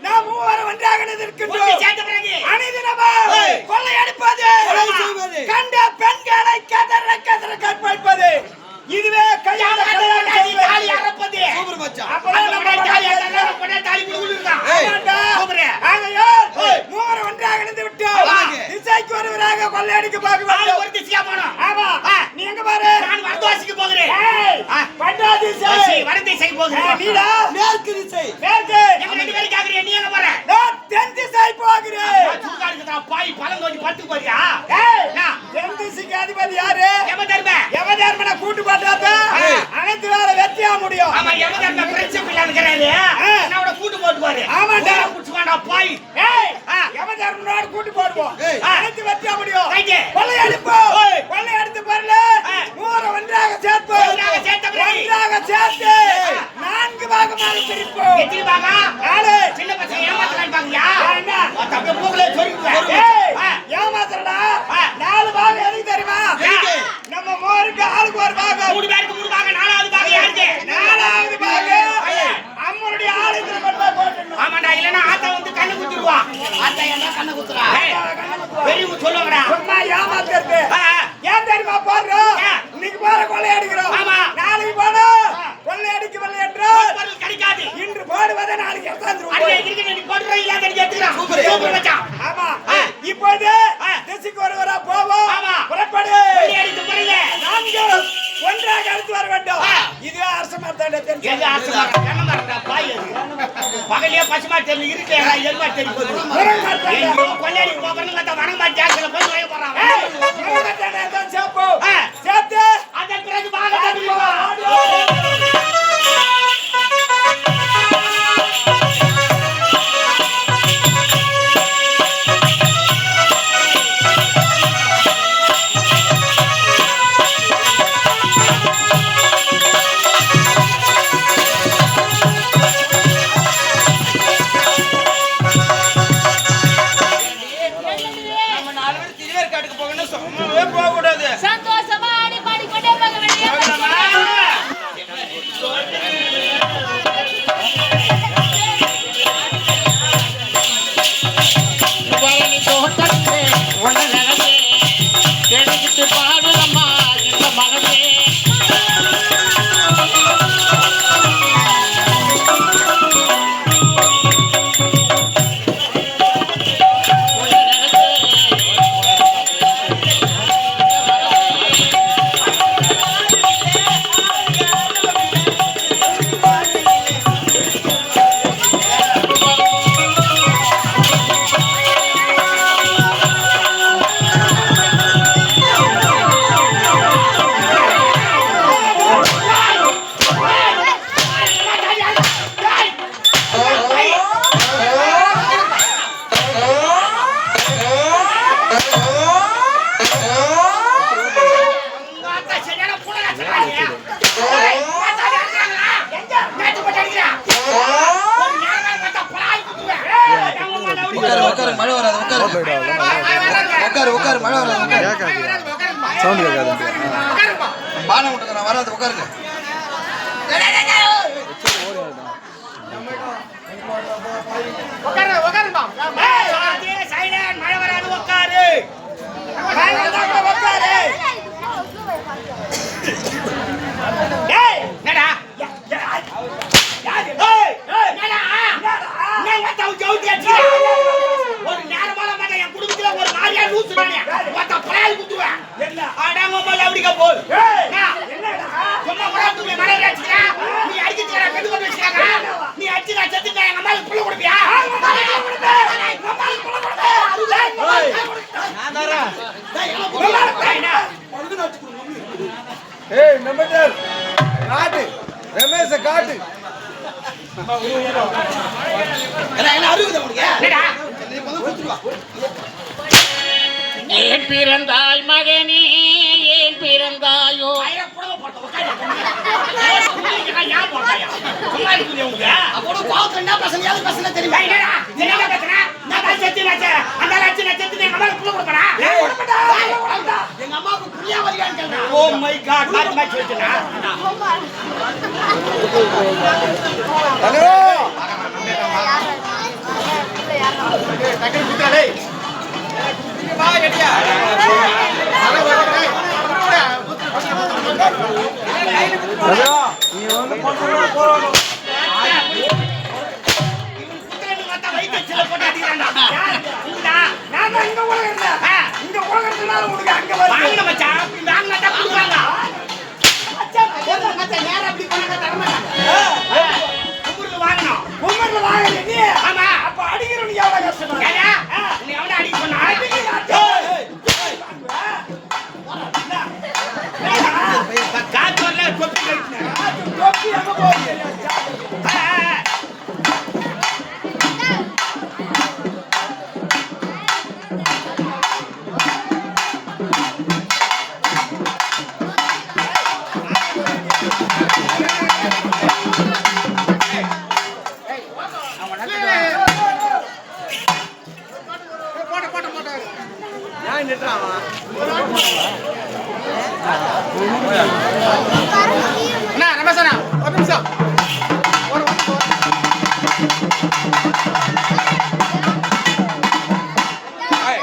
நாம் மூவரும் ஒன்றாக நிற்கின்றோம். அனைதினமும் கொள்ளையடிப்பது, கண்ட பெண்களை கதற கதற கற்பழிப்பது, இதுவே கையாள தாலி அறுப்பது. சூப்பர் மச்சான். அப்பதான் நம்ம தாலி குடுக்குறான். ஆகையால் மூவரும் ஒன்றாக நின்று விட்டோம். திசைக்கு ஒருவராக கொள்ளையடிக்க பார்க்க வேண்டும். ஒரு திசையா போனோம். ஆமா. நீ எங்க பாரு? நான் வடதிசைக்கு போகிறேன். வட திசை. வட திசைக்கு போகிறேன். நீடா மேற்கு திசை. மேற்கு. எங்க ரெண்டு பேரும் கேக்குறீங்க, நீ எங்க போற? நான் தென் திசை போகிறேன். சுகாருக்கு தான் பாய் பழங்கோடி பட்டு போறியா? நான் தென் திசைக்கு அதிபதி யாரு? யமதர்மனை கூட்டு போட்டாதா அனைத்து வேற வெற்றியா முடியும். ஆமா, யமதர்ம பிரச்சனை இல்லங்கறாரு. என்னோட கூட்டு போட்டு பாரு. ஆமாடா, குச்சுவாடா பாய். யமதர்மனோட கூட்டு போடுவோம். அனைத்து வெற்றியா முடியும். கொள்ளை அடிப்போம். கொள்ளை அடித்து பாருல. மூவர ஒன்றாக சேர்ப்போம். ஒன்றாக சேர்த்து நான்கு பாகமாக பிரிப்போம். எத்தனை பாகம்? 4. சின்ன பசங்க ஏமாத்தலாம் பாங்கயா? என்ன? தப்ப போகல சொல்லுங்க. ஏமாத்தறடா. 4 பாகம் எதுக்கு தெரியுமா? நம்ம மோருக்கு ஆளுக்கு ஒரு பாகம். 3 பேருக்கு 3 பாகம். 4வது பாகம் யாருக்கு? 4வது பாகம் அம்மனுடைய ஆளுக்கு மட்டும் போடணும். ஆமாடா, இல்லனா ஆத்தா வந்து கண்ணு குத்துடுவா. ஆத்தா என்ன கண்ணு குத்துறா? பெரியவங்க சொல்லுங்கடா. சும்மா ஏமாத்துறது. ஏன் தெரியுமா போறோம்? இன்னைக்கு போற கொள்ளை அடிக்கிறோம். ஆமா, நாளைக்கு போறோம். கொள்ளை அடிக்கவில்லை என்றால் பொருள் கிடைக்காது. இன்று போடுவதை நாளைக்கு எடுத்துறோம். அன்னைக்கு நீ போடுற இல்ல தெரிஞ்சு எடுத்துறோம். சூப்பர் மச்சான். ஆமா, இப்போது திசைக்கு ஒருவரா போவோம். ஆமா, புறப்படு. கொள்ளை அடித்து போறீங்க. நாங்கள் ஒன்றாக எடுத்து வர வேண்டும். இது அரசமர்த்தானே தெரிஞ்சு. எது அரசமர்த்தா? கண்ணமர்த்தா பாய் அது. பகலியே பசுமாட்டேல இருக்கேடா, எல்மாட்டேல போடு. கொள்ளை அடிக்க போறவங்க தான் வனமாட்டியால போய் போய் போறாங்க. வனமாட்டியால தான் சேப்பு. சேத்து அதன் பிறகு பாகத்தை பிரிப்போம். ஏன் பிறந்தாய் மகனே, ஏன் பிறந்தாயோ? டக்குனு குத்துறா டேய். வா கட்டியா. நீ வந்து பண்ணு போறோம். குத்துறேன்னு பார்த்தா வயித்துல போட்டு அடிக்கிறான்டா. நான் தான் இங்க உலகத்துல. இங்க உலகத்துனால உனக்கு அங்க வருது. வாங்கின மச்சான். இப்படி வாங்கினா தான் கொடுப்பாங்க. மச்சான் நேரா அப்படி பண்ணாங்க தர மாட்டாங்க. கும்புர்ல வாங்கணும். உம்மர்ல வாங்கல நீ. ஆமா. அப்ப அடிக்கிறவனுக்கு எவ்வளவு கஷ்டமா? ஏயா? நீ அவனை அடிக்க சொன்னா? காத்து வரல தொப்பி கட்டினேன். தொப்பி எங்க போகுது? ஏன் நின்றான் அவன்? அண்ணா ரமேஷ் அண்ணா ஒரு நிமிஷம். ஏய்